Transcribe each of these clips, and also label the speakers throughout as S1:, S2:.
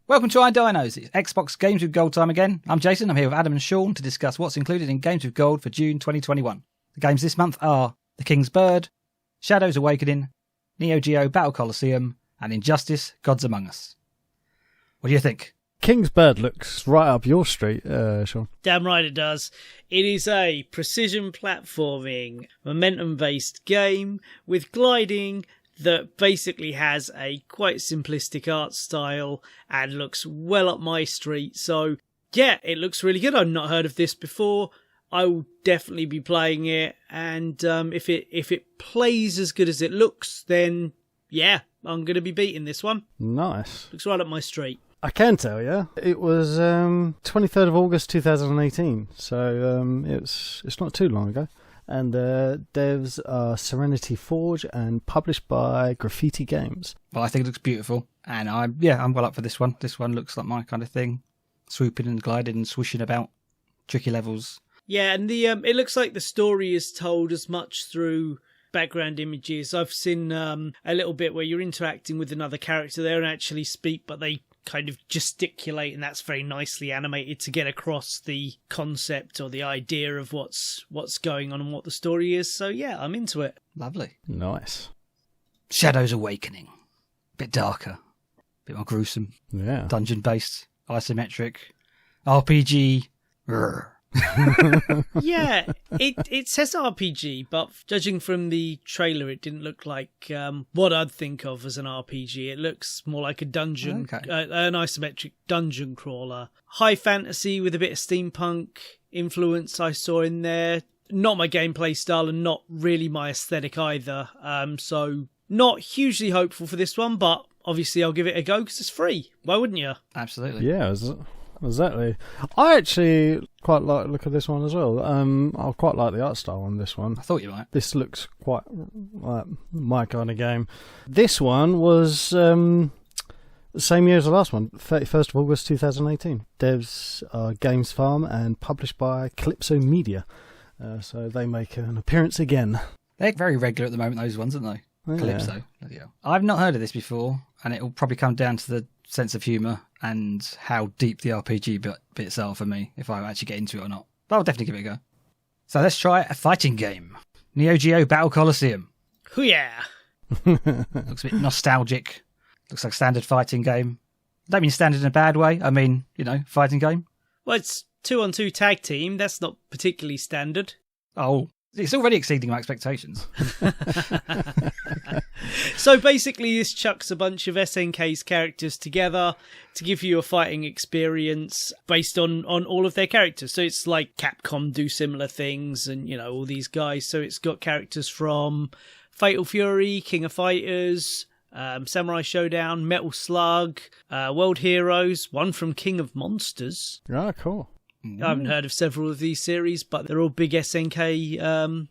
S1: Welcome to iDinos. It's Xbox Games with Gold time again. I'm Jason. I'm here with Adam and Shaun to discuss what's included in Games with Gold for June 2021. The games this month are The King's Bird, Shadows Awakening, NeoGeo Battle Coliseum, and Injustice Gods Among Us. What do you think?
S2: King's Bird looks right up your street, Shaun.
S3: Damn right it does. It is a precision platforming, momentum-based game with gliding that basically has a quite simplistic art style and looks well up my street. So, yeah, it looks really good. I've not heard of this before. I will definitely be playing it, and if it plays as good as it looks, then, yeah, I'm going to be beating this one.
S2: Nice.
S3: Looks right up my street.
S2: I can tell you, it was 23rd of August 2018, so it's not too long ago. And devs are Serenity Forge and published by Graffiti Games.
S1: Well, I think it looks beautiful, and I'm well up for this one. This one looks like my kind of thing. Swooping and gliding and swooshing about, tricky levels.
S3: Yeah, and the it looks like the story is told as much through background images. I've seen a little bit where you're interacting with another character. They don't actually speak, but they kind of gesticulate, and that's very nicely animated to get across the concept or the idea of what's going on and what the story is. So yeah, I'm into it.
S1: Lovely.
S2: Nice.
S1: Shadows Awakening. Bit darker. Bit more gruesome.
S2: Yeah.
S1: Dungeon based. Isometric. RPG.
S3: Yeah, it says RPG, but judging from the trailer, it didn't look like what I'd think of as an RPG. It looks more like a dungeon, an isometric dungeon crawler. High fantasy with a bit of steampunk influence I saw in there. Not my gameplay style and not really my aesthetic either. So not hugely hopeful for this one, but obviously I'll give it a go because it's free. Why wouldn't you?
S1: Absolutely.
S2: Yeah, exactly. I actually quite like the look of this one as well. I quite like the art style on this one.
S1: I thought you might.
S2: This looks quite like my kind of game. This one was the same year as the last one, 31st of August 2018. Devs are Games Farm and published by Calypso Media. So they make an appearance again.
S1: They're very regular at the moment, those ones, aren't they?
S2: Yeah.
S1: Calypso. Yeah. I've not heard of this before, and it will probably come down to the sense of humour and how deep the RPG bits are for me, if I actually get into it or not. But I'll definitely give it a go. So let's try a fighting game. NeoGeo Battle Coliseum.
S3: Hoo-yeah!
S1: Looks a bit nostalgic. Looks like a standard fighting game. I don't mean standard in a bad way. I mean, fighting game.
S3: Well, it's 2-on-2 tag team. That's not particularly standard.
S1: Oh, it's already exceeding my expectations.
S3: So basically this chucks a bunch of SNK's characters together to give you a fighting experience based on all of their characters. So it's like Capcom do similar things and, all these guys. So it's got characters from Fatal Fury, King of Fighters, Samurai Showdown, Metal Slug, World Heroes, one from King of Monsters.
S2: Ah, cool.
S3: I haven't heard of several of these series, but they're all big SNK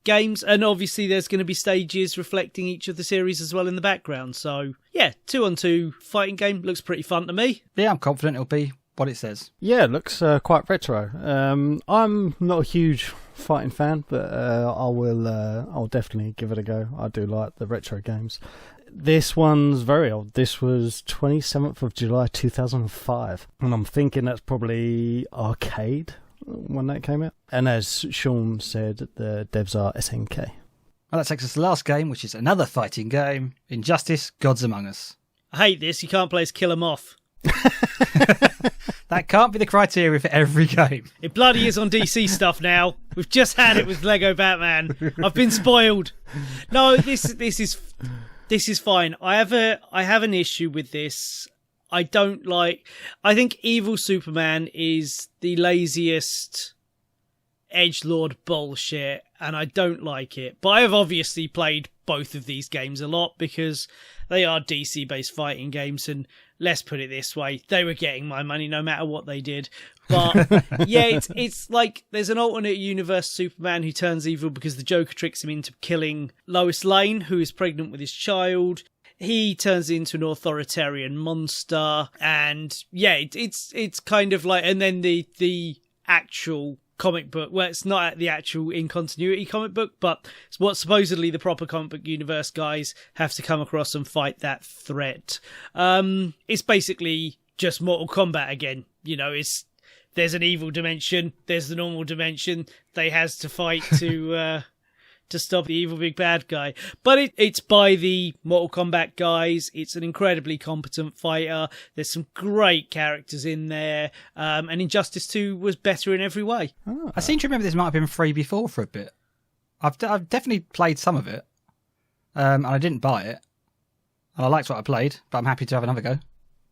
S3: games. And obviously there's going to be stages reflecting each of the series as well in the background. So, yeah, 2-on-2 fighting game looks pretty fun to me.
S1: Yeah, I'm confident it'll be what it says.
S2: Yeah, it looks quite retro. I'm not a huge fighting fan, but I'll definitely give it a go. I do like the retro games. This one's very old. This was 27th of July 2005. And I'm thinking that's probably arcade when that came out. And as Shaun said, the devs are SNK.
S1: Well, that takes us to the last game, which is another fighting game, Injustice Gods Among Us.
S3: I hate this. You can't play as Kill 'em Off.
S1: That can't be the criteria for every game.
S3: It bloody is on DC stuff now. We've just had it with Lego Batman. I've been spoiled. No, this is fine. I have an issue with this. I think Evil Superman is the laziest edgelord bullshit, and I don't like it. But I have obviously played both of these games a lot because they are DC-based fighting games, and let's put it this way, they were getting my money no matter what they did. But yeah, it's like there's an alternate universe Superman who turns evil because the Joker tricks him into killing Lois Lane, who is pregnant with his child. He turns into an authoritarian monster, and yeah, it's kind of like, and then the actual comic book, well, it's not the actual in continuity comic book, but it's what supposedly the proper comic book universe guys have to come across and fight that threat. It's basically just Mortal Kombat again. You know, there's an evil dimension, there's the normal dimension. They has to fight to stop the evil big bad guy. But it's by the Mortal Kombat guys. It's an incredibly competent fighter. There's some great characters in there. And Injustice 2 was better in every way.
S1: Oh. I seem to remember this might have been free before for a bit. I've definitely played some of it. And I didn't buy it. And I liked what I played, but I'm happy to have another go.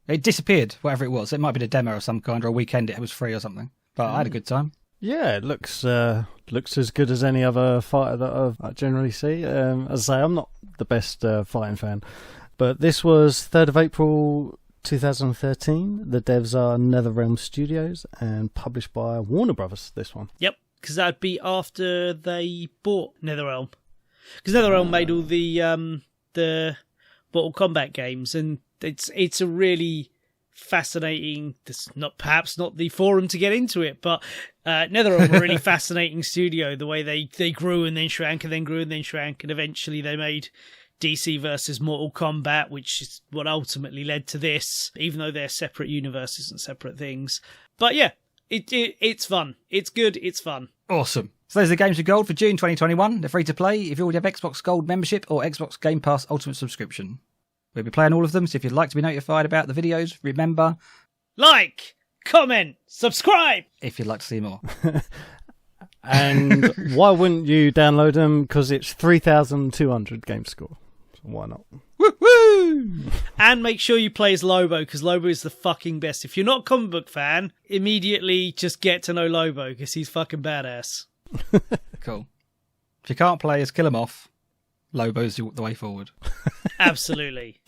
S1: It disappeared, whatever it was. It might be a demo of some kind, or a weekend it was free or something. But I had a good time.
S2: Yeah, it looks as good as any other fighter that I generally see. As I say, I'm not the best fighting fan, but this was 3rd of April 2013. The devs are NetherRealm Studios and published by Warner Brothers. This one.
S3: Yep, because that'd be after they bought NetherRealm. Because NetherRealm made all the Mortal Kombat games, and it's a really fascinating. This perhaps not the forum to get into it, but NetherRealm were a really fascinating studio. The way they grew and then shrank and then grew and then shrank, and eventually they made DC versus Mortal Kombat, which is what ultimately led to this. Even though they're separate universes and separate things, but yeah, it's fun. It's good. It's fun.
S1: Awesome. So those are the games with gold for June 2021. They're free to play if you already have Xbox Gold membership or Xbox Game Pass Ultimate subscription. We'll be playing all of them, so if you'd like to be notified about the videos, remember...
S3: Like, comment, subscribe!
S1: If you'd like to see more.
S2: And why wouldn't you download them? Because it's 3,200 game score. So why not?
S1: Woo-woo!
S3: And make sure you play as Lobo, because Lobo is the fucking best. If you're not a comic book fan, immediately just get to know Lobo, because he's fucking badass.
S1: Cool. If you can't play as Kill 'Em Off, Lobo's the way forward.
S3: Absolutely.